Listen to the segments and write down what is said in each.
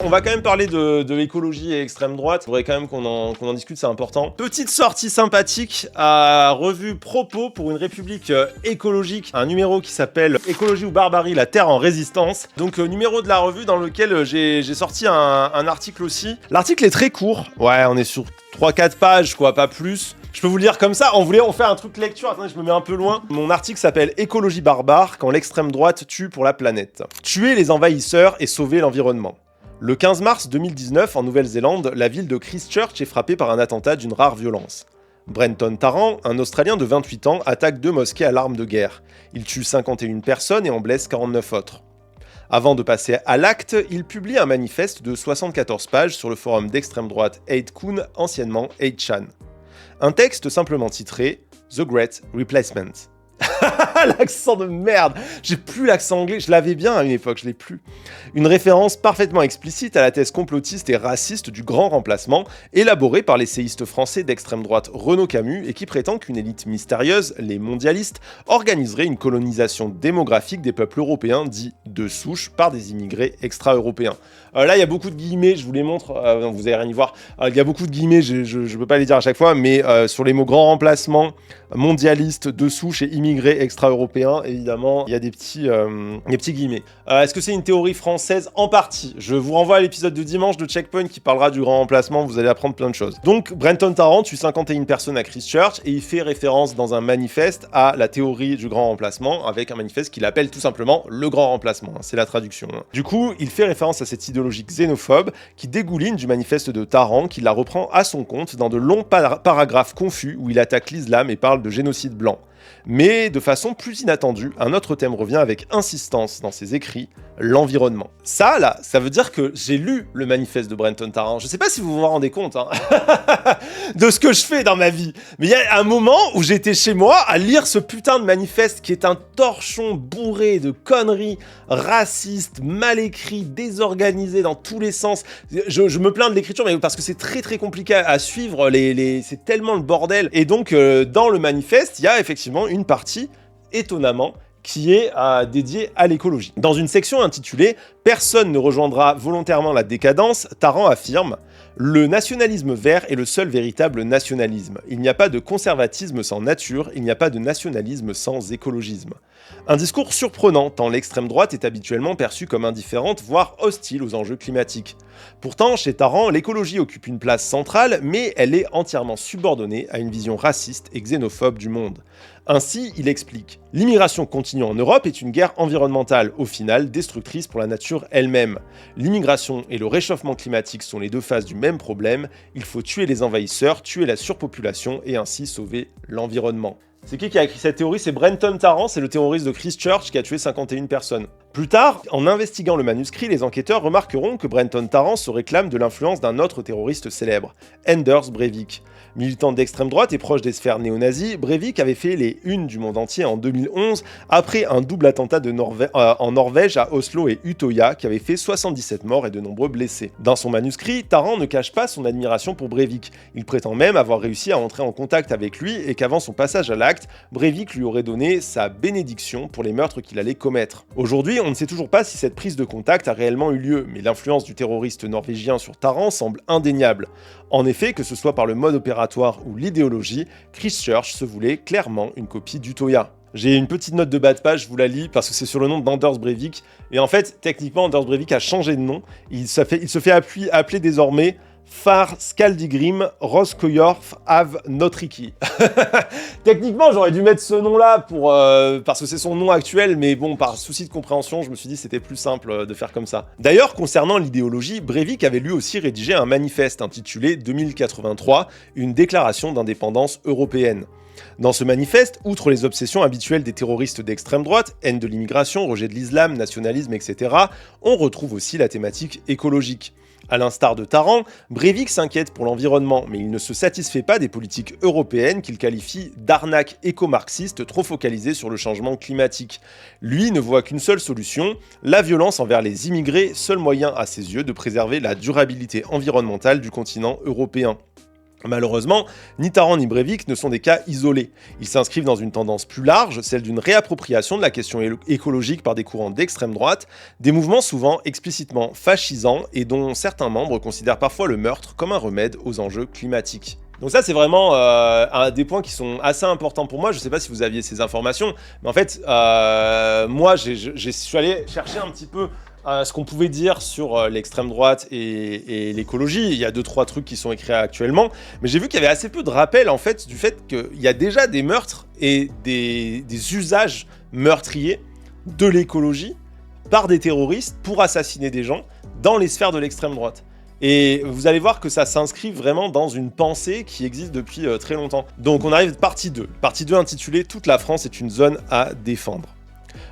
On va quand même parler de l'écologie et extrême droite. Il faudrait quand même qu'on en discute, c'est important. Petite sortie sympathique à revue Propos pour une république écologique. Un numéro qui s'appelle Écologie ou barbarie, la terre en résistance. Donc numéro de la revue dans lequel j'ai sorti un article aussi. L'article est très court. Ouais, on est sur 3-4 pages, quoi, pas plus. Je peux vous le dire comme ça, on fait un truc lecture, attendez, je me mets un peu loin. Mon article s'appelle Écologie barbare, quand l'extrême droite tue pour la planète. Tuer les envahisseurs et sauver l'environnement. Le 15 mars 2019, en Nouvelle-Zélande, la ville de Christchurch est frappée par un attentat d'une rare violence. Brenton Tarrant, un Australien de 28 ans, attaque 2 mosquées à l'arme de guerre. Il tue 51 personnes et en blesse 49 autres. Avant de passer à l'acte, il publie un manifeste de 74 pages sur le forum d'extrême droite 8kun, anciennement 8chan. Un texte simplement titré « The Great Replacement ». L'accent de merde. J'ai plus l'accent anglais, je l'avais bien à une époque, je l'ai plus. Une référence parfaitement explicite à la thèse complotiste et raciste du grand remplacement, élaborée par l'essayiste français d'extrême droite Renaud Camus et qui prétend qu'une élite mystérieuse, les mondialistes, organiserait une colonisation démographique des peuples européens dits de souche par des immigrés extra-européens. Là, il y a beaucoup de guillemets, je vous les montre, vous allez rien y voir. Il y a beaucoup de guillemets, je peux pas les dire à chaque fois, mais sur les mots grand remplacement, mondialiste, de souche et immigrés extra-européens, évidemment, il y a des petits guillemets. Est-ce que c'est une théorie française? En partie. Je vous renvoie à l'épisode de dimanche de Checkpoint qui parlera du grand remplacement, vous allez apprendre plein de choses. Donc, Brenton Tarrant tue 51 personnes à Christchurch et il fait référence dans un manifeste à la théorie du grand remplacement, avec un manifeste qu'il appelle tout simplement le grand remplacement, c'est la traduction. Du coup, il fait référence à cette idéologie xénophobe qui dégouline du manifeste de Tarrant, qui la reprend à son compte dans de longs paragraphes confus où il attaque l'islam et parle de génocide blanc. Mais de façon plus inattendue, un autre thème revient avec insistance dans ses écrits, l'environnement. Ça, là, ça veut dire que j'ai lu le manifeste de Brenton Tarrant. Je sais pas si vous vous rendez compte de ce que je fais dans ma vie, mais il y a un moment où j'étais chez moi à lire ce putain de manifeste qui est un torchon bourré de conneries racistes, mal écrit, désorganisé dans tous les sens. Je me plains de l'écriture, mais parce que c'est très très compliqué à suivre, c'est tellement le bordel. Et donc, dans le manifeste, il y a effectivement une partie, étonnamment, qui est dédiée à l'écologie. Dans une section intitulée « Personne ne rejoindra volontairement la décadence », Tarrant affirme « Le nationalisme vert est le seul véritable nationalisme. Il n'y a pas de conservatisme sans nature, il n'y a pas de nationalisme sans écologisme. » Un discours surprenant, tant l'extrême droite est habituellement perçue comme indifférente, voire hostile aux enjeux climatiques. Pourtant, chez Tarrant, l'écologie occupe une place centrale, mais elle est entièrement subordonnée à une vision raciste et xénophobe du monde. Ainsi, il explique « L'immigration continue en Europe est une guerre environnementale, au final destructrice pour la nature elle-même. L'immigration et le réchauffement climatique sont les deux faces du même problème, il faut tuer les envahisseurs, tuer la surpopulation et ainsi sauver l'environnement. » C'est qui a écrit cette théorie? C'est Brenton Tarrant, c'est le terroriste de Christchurch qui a tué 51 personnes. Plus tard, en investiguant le manuscrit, les enquêteurs remarqueront que Brenton Tarrant se réclame de l'influence d'un autre terroriste célèbre, Anders Breivik. Militant d'extrême droite et proche des sphères néo-nazis, Breivik avait fait les unes du monde entier en 2011 après un double attentat en Norvège à Oslo et Utøya qui avait fait 77 morts et de nombreux blessés. Dans son manuscrit, Tarrant ne cache pas son admiration pour Breivik. Il prétend même avoir réussi à entrer en contact avec lui et qu'avant son passage à l'acte, Breivik lui aurait donné sa bénédiction pour les meurtres qu'il allait commettre. Aujourd'hui, on ne sait toujours pas si cette prise de contact a réellement eu lieu, mais l'influence du terroriste norvégien sur Tarrant semble indéniable. En effet, que ce soit par le mode opératoire ou l'idéologie, Christchurch se voulait clairement une copie d'Utøya. J'ai une petite note de bas de page, je vous la lis, parce que c'est sur le nom d'Anders Breivik. Et en fait, techniquement, Anders Breivik a changé de nom. Il se fait appeler désormais Far Skaldigrim Roskojorf av Notriki. Techniquement, j'aurais dû mettre ce nom-là parce que c'est son nom actuel, mais bon, par souci de compréhension, je me suis dit que c'était plus simple de faire comme ça. D'ailleurs, concernant l'idéologie, Breivik avait lui aussi rédigé un manifeste intitulé 2083, une déclaration d'indépendance européenne. Dans ce manifeste, outre les obsessions habituelles des terroristes d'extrême droite, haine de l'immigration, rejet de l'islam, nationalisme, etc., on retrouve aussi la thématique écologique. À l'instar de Tarrant, Breivik s'inquiète pour l'environnement, mais il ne se satisfait pas des politiques européennes qu'il qualifie d'arnaques éco-marxistes trop focalisées sur le changement climatique. Lui ne voit qu'une seule solution, la violence envers les immigrés, seul moyen à ses yeux de préserver la durabilité environnementale du continent européen. Malheureusement, ni Tarrant ni Breivik ne sont des cas isolés. Ils s'inscrivent dans une tendance plus large, celle d'une réappropriation de la question écologique par des courants d'extrême droite, des mouvements souvent explicitement fascisants et dont certains membres considèrent parfois le meurtre comme un remède aux enjeux climatiques. Donc ça, c'est vraiment un des points qui sont assez importants pour moi. Je ne sais pas si vous aviez ces informations, mais en fait, moi, je suis allé chercher un petit peu ce qu'on pouvait dire sur l'extrême droite et l'écologie. Il y a 2-3 trucs qui sont écrits actuellement, mais j'ai vu qu'il y avait assez peu de rappels en fait du fait qu'il y a déjà des meurtres et des usages meurtriers de l'écologie par des terroristes pour assassiner des gens dans les sphères de l'extrême droite. Et vous allez voir que ça s'inscrit vraiment dans une pensée qui existe depuis très longtemps. Donc on arrive à partie 2. Partie 2 intitulée « Toute la France est une zone à défendre ».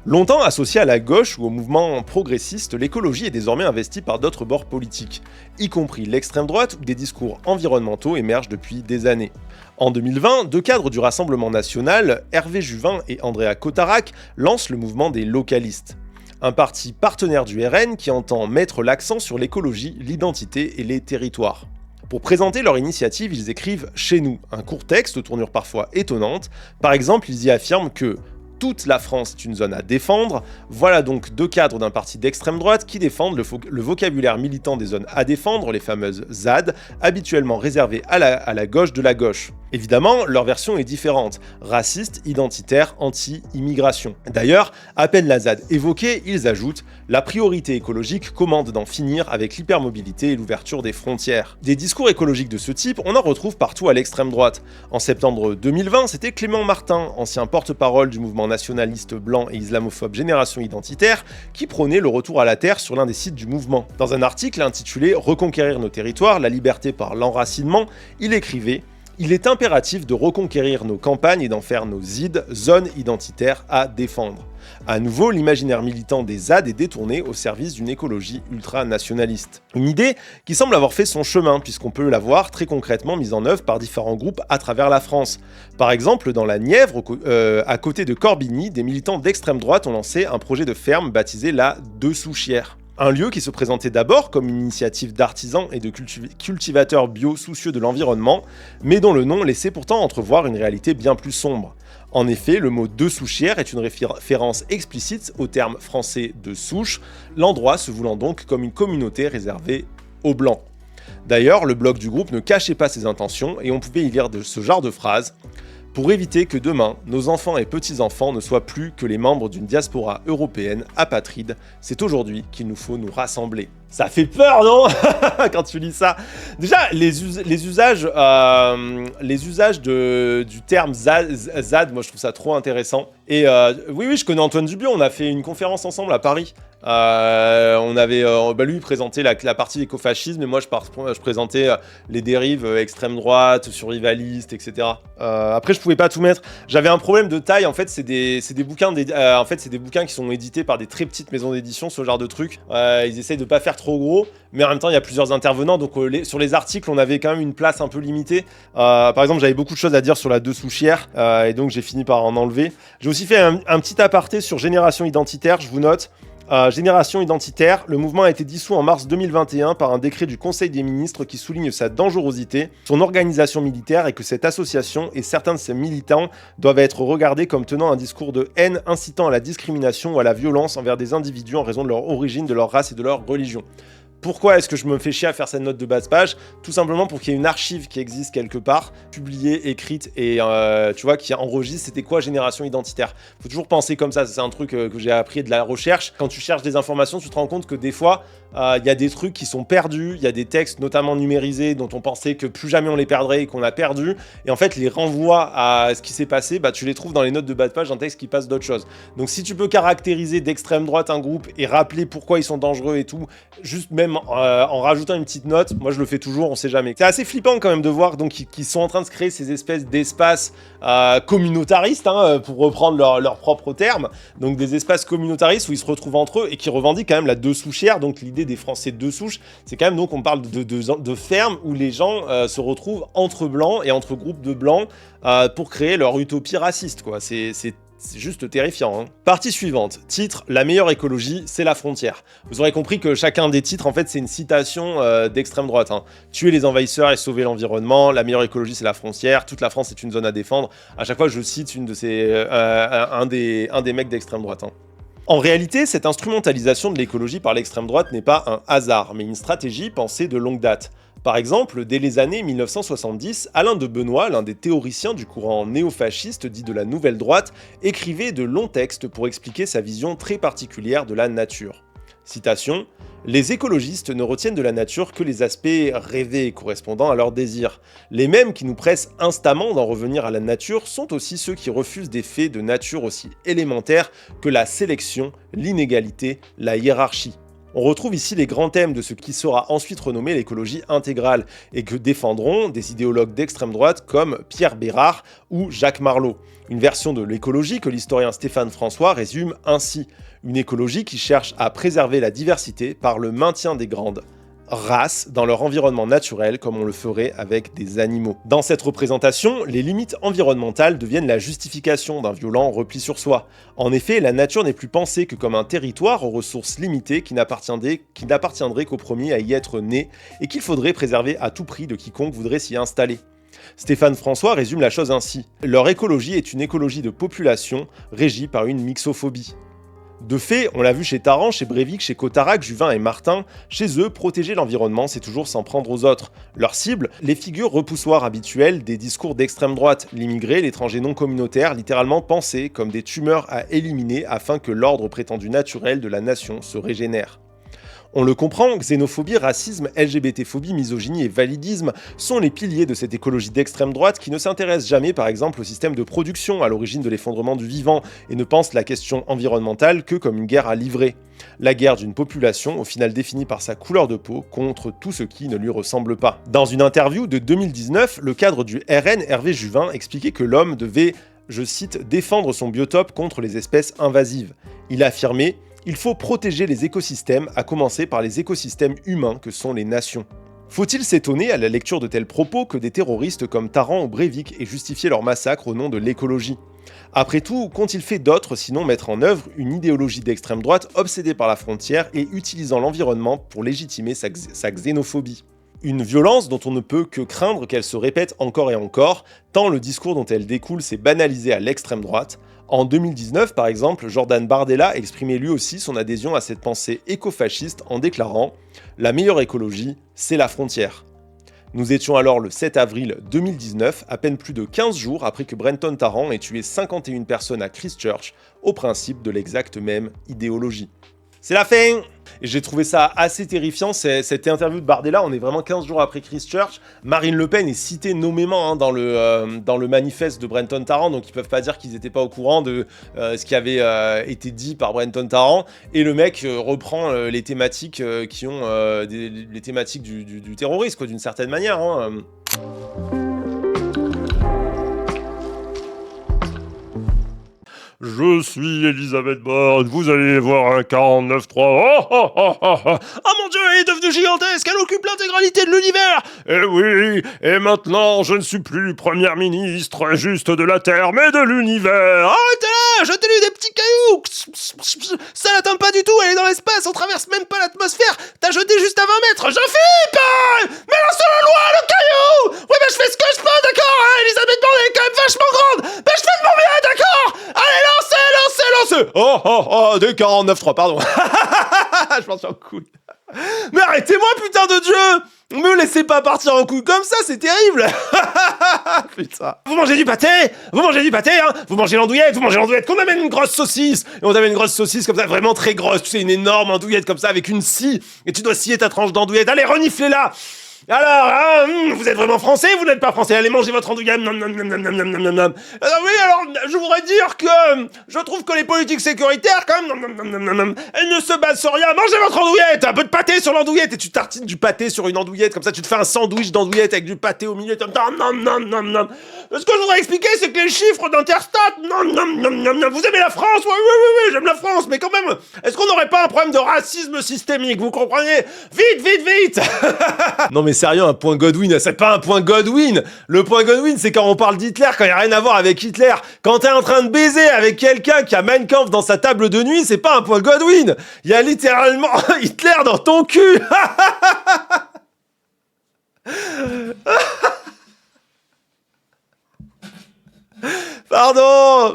Longtemps associée à la gauche ou au mouvement progressiste, l'écologie est désormais investie par d'autres bords politiques, y compris l'extrême droite où des discours environnementaux émergent depuis des années. En 2020, 2 cadres du Rassemblement national, Hervé Juvin et Andrea Cotarac, lancent le mouvement des localistes. Un parti partenaire du RN qui entend mettre l'accent sur l'écologie, l'identité et les territoires. Pour présenter leur initiative, ils écrivent « Chez nous », un court texte aux tournures parfois étonnantes. Par exemple, ils y affirment que « Toute la France est une zone à défendre ». Voilà donc 2 cadres d'un parti d'extrême droite qui défendent le vocabulaire militant des zones à défendre, les fameuses ZAD, habituellement réservées à la gauche de la gauche. Évidemment, leur version est différente, raciste, identitaire, anti-immigration. D'ailleurs, à peine la ZAD évoquée, ils ajoutent « La priorité écologique commande d'en finir avec l'hypermobilité et l'ouverture des frontières ». Des discours écologiques de ce type, on en retrouve partout à l'extrême droite. En septembre 2020, c'était Clément Martin, ancien porte-parole du mouvement nationaliste blanc et islamophobe Génération Identitaire, qui prônait le retour à la terre sur l'un des sites du mouvement. Dans un article intitulé « Reconquérir nos territoires, la liberté par l'enracinement », il écrivait « Il est impératif de reconquérir nos campagnes et d'en faire nos ZID, zones identitaires à défendre. » À nouveau, l'imaginaire militant des ZAD est détourné au service d'une écologie ultranationaliste. Une idée qui semble avoir fait son chemin, puisqu'on peut la voir très concrètement mise en œuvre par différents groupes à travers la France. Par exemple, dans la Nièvre, à côté de Corbigny, des militants d'extrême droite ont lancé un projet de ferme baptisé la Dessouchière. Un lieu qui se présentait d'abord comme une initiative d'artisans et de cultivateurs bio soucieux de l'environnement, mais dont le nom laissait pourtant entrevoir une réalité bien plus sombre. En effet, le mot Dessouchière est une référence explicite au terme français de souche, l'endroit se voulant donc comme une communauté réservée aux Blancs. D'ailleurs, le blog du groupe ne cachait pas ses intentions et on pouvait y lire ce genre de phrase. Pour éviter que demain, nos enfants et petits-enfants ne soient plus que les membres d'une diaspora européenne apatride, c'est aujourd'hui qu'il nous faut nous rassembler. Ça fait peur, non? Quand tu lis ça. Déjà, les usages du terme ZAD, moi je trouve ça trop intéressant. Et oui, je connais Antoine Dubion, on a fait une conférence ensemble à Paris. On avait, lui présentait la partie écofascisme et moi je présentais les dérives extrême droite, survivalistes, etc. Après je pouvais pas tout mettre. J'avais un problème de taille. En fait c'est des bouquins qui sont édités par des très petites maisons d'édition, ce genre de trucs. Ils essayent de pas faire trop gros, mais en même temps il y a plusieurs intervenants, donc sur les articles on avait quand même une place un peu limitée. Par exemple j'avais beaucoup de choses à dire sur la Dessouchière et donc j'ai fini par en enlever. J'ai aussi fait un petit aparté sur Génération Identitaire, je vous note. Génération Identitaire, le mouvement a été dissous en mars 2021 par un décret du Conseil des ministres qui souligne sa dangerosité, son organisation militaire et que cette association et certains de ses militants doivent être regardés comme tenant un discours de haine incitant à la discrimination ou à la violence envers des individus en raison de leur origine, de leur race et de leur religion. Pourquoi est-ce que je me fais chier à faire cette note de bas de page? Tout simplement pour qu'il y ait une archive qui existe quelque part, publiée, écrite et tu vois, qui enregistre c'était quoi Génération Identitaire. Faut toujours penser comme ça, c'est un truc que j'ai appris de la recherche. Quand tu cherches des informations, tu te rends compte que des fois, il y a des trucs qui sont perdus, il y a des textes notamment numérisés dont on pensait que plus jamais on les perdrait et qu'on a perdu. Et en fait, les renvois à ce qui s'est passé, bah, tu les trouves dans les notes de bas de page d'un texte qui passe d'autres choses. Donc si tu peux caractériser d'extrême droite un groupe et rappeler pourquoi ils sont dangereux et tout, juste même en rajoutant une petite note, moi je le fais toujours, on sait jamais. C'est assez flippant quand même de voir donc qu'ils sont en train de se créer ces espèces d'espaces communautaristes, hein, pour reprendre leur propre terme, donc des espaces communautaristes où ils se retrouvent entre eux et qui revendiquent quand même la Dessouchière, donc l'idée des Français de souche, c'est quand même donc on parle de fermes où les gens se retrouvent entre blancs et entre groupes de blancs pour créer leur utopie raciste, quoi. C'est C'est juste terrifiant, hein. Partie suivante, titre « La meilleure écologie, c'est la frontière ». Vous aurez compris que chacun des titres, en fait, c'est une citation d'extrême droite, hein. Tuer les envahisseurs et sauver l'environnement, la meilleure écologie, c'est la frontière, toute la France est une zone à défendre. À chaque fois, je cite une de ces, un des mecs d'extrême droite, hein. En réalité, cette instrumentalisation de l'écologie par l'extrême droite n'est pas un hasard, mais une stratégie pensée de longue date. Par exemple, dès les années 1970, Alain de Benoît, l'un des théoriciens du courant néofasciste dit de la Nouvelle Droite, écrivait de longs textes pour expliquer sa vision très particulière de la nature. Citation : « Les écologistes ne retiennent de la nature que les aspects rêvés correspondant à leurs désirs. Les mêmes qui nous pressent instamment d'en revenir à la nature sont aussi ceux qui refusent des faits de nature aussi élémentaires que la sélection, l'inégalité, la hiérarchie. » On retrouve ici les grands thèmes de ce qui sera ensuite renommé l'écologie intégrale, et que défendront des idéologues d'extrême droite comme Pierre Bérard ou Jacques Marlot. Une version de l'écologie que l'historien Stéphane François résume ainsi. Une écologie qui cherche à préserver la diversité par le maintien des grandes races dans leur environnement naturel comme on le ferait avec des animaux. Dans cette représentation, les limites environnementales deviennent la justification d'un violent repli sur soi. En effet, la nature n'est plus pensée que comme un territoire aux ressources limitées qui n'appartiendrait qu'aux premiers à y être nés et qu'il faudrait préserver à tout prix de quiconque voudrait s'y installer. Stéphane François résume la chose ainsi. Leur écologie est une écologie de population régie par une mixophobie. De fait, on l'a vu chez Taran, chez Breivik, chez Cotarac, Juvin et Martin, chez eux, protéger l'environnement, c'est toujours s'en prendre aux autres. Leur cible, les figures repoussoires habituelles des discours d'extrême droite, l'immigré, l'étranger non communautaire, littéralement pensés comme des tumeurs à éliminer afin que l'ordre prétendu naturel de la nation se régénère. On le comprend, xénophobie, racisme, LGBT-phobie, misogynie et validisme sont les piliers de cette écologie d'extrême droite qui ne s'intéresse jamais par exemple au système de production à l'origine de l'effondrement du vivant et ne pense la question environnementale que comme une guerre à livrer. La guerre d'une population au final définie par sa couleur de peau contre tout ce qui ne lui ressemble pas. Dans une interview de 2019, le cadre du RN, Hervé Juvin, expliquait que l'homme devait, je cite, « défendre son biotope contre les espèces invasives ». Il affirmait « Il faut protéger les écosystèmes, à commencer par les écosystèmes humains que sont les nations. » Faut-il s'étonner à la lecture de tels propos que des terroristes comme Taran ou Breivik aient justifié leur massacre au nom de l'écologie ? Après tout, qu'ont-ils fait d'autre sinon mettre en œuvre une idéologie d'extrême droite obsédée par la frontière et utilisant l'environnement pour légitimer sa xénophobie ? Une violence dont on ne peut que craindre qu'elle se répète encore et encore, tant le discours dont elle découle s'est banalisé à l'extrême droite. En 2019, par exemple, Jordan Bardella exprimait lui aussi son adhésion à cette pensée écofasciste en déclarant « La meilleure écologie, c'est la frontière ». Nous étions alors le 7 avril 2019, à peine plus de 15 jours après que Brenton Tarrant ait tué 51 personnes à Christchurch, au principe de l'exacte même idéologie. C'est la fin! Et j'ai trouvé ça assez terrifiant, cette interview de Bardella, on est vraiment 15 jours après Christchurch. Marine Le Pen est citée nommément dans le manifeste de Brenton Tarrant, donc ils peuvent pas dire qu'ils n'étaient pas au courant de ce qui avait été dit par Brenton Tarrant. Et le mec reprend les thématiques qui ont les thématiques du terrorisme, quoi, d'une certaine manière. Hein. Je suis Elisabeth Borne, vous allez voir un 49.3. Oh, oh, oh, oh, oh. Oh mon Dieu, elle est devenue gigantesque, elle occupe l'intégralité de l'univers. Eh oui, et maintenant je ne suis plus première ministre juste de la Terre, mais de l'univers. Arrêtez là, jetez-lui des petits cailloux. Ça l'atteint pas du tout, elle est dans l'espace, on traverse même pas l'atmosphère. T'as jeté juste à 20 mètres, Jean-Philippe. Mais lance la loi, le caillou. Oui, mais je fais ce que je peux, d'accord, hein, Elisabeth Borne est quand même vachement grande. Mais je fais de mon bien, d'accord. Allez, lancez. Oh, oh, oh, des 49.3, pardon. Je m'en suis en couille. Mais arrêtez-moi, putain de Dieu. Me laissez pas partir en couille comme ça, c'est terrible. Putain. Vous mangez du pâté, hein. Vous mangez l'andouillette, qu'on amène une grosse saucisse. Et on t'amène une grosse saucisse comme ça, vraiment très grosse. Tu sais, une énorme andouillette comme ça avec une scie. Et tu dois scier ta tranche d'andouillette. Allez, reniflez-la. Alors, hein, vous êtes vraiment français, vous n'êtes pas français, allez manger votre andouillette. Oui, alors, je voudrais dire que je trouve que les politiques sécuritaires, quand même, elles ne se basent sur rien. Mangez votre andouillette, un peu de pâté sur l'andouillette, et tu tartines du pâté sur une andouillette, comme ça tu te fais un sandwich d'andouillette avec du pâté au milieu. Ce que je voudrais expliquer, c'est que les chiffres d'Interstat, vous aimez la France, oui, j'aime la France, mais quand même, est-ce qu'on n'aurait pas un problème de racisme systémique, vous comprenez? Vite. Non mais sérieux, un point Godwin, c'est pas un point Godwin. Le point Godwin, c'est quand on parle d'Hitler, quand il y a rien à voir avec Hitler. Quand t'es en train de baiser avec quelqu'un qui a Mein Kampf dans sa table de nuit, c'est pas un point Godwin. Il y a littéralement Hitler dans ton cul. Pardon.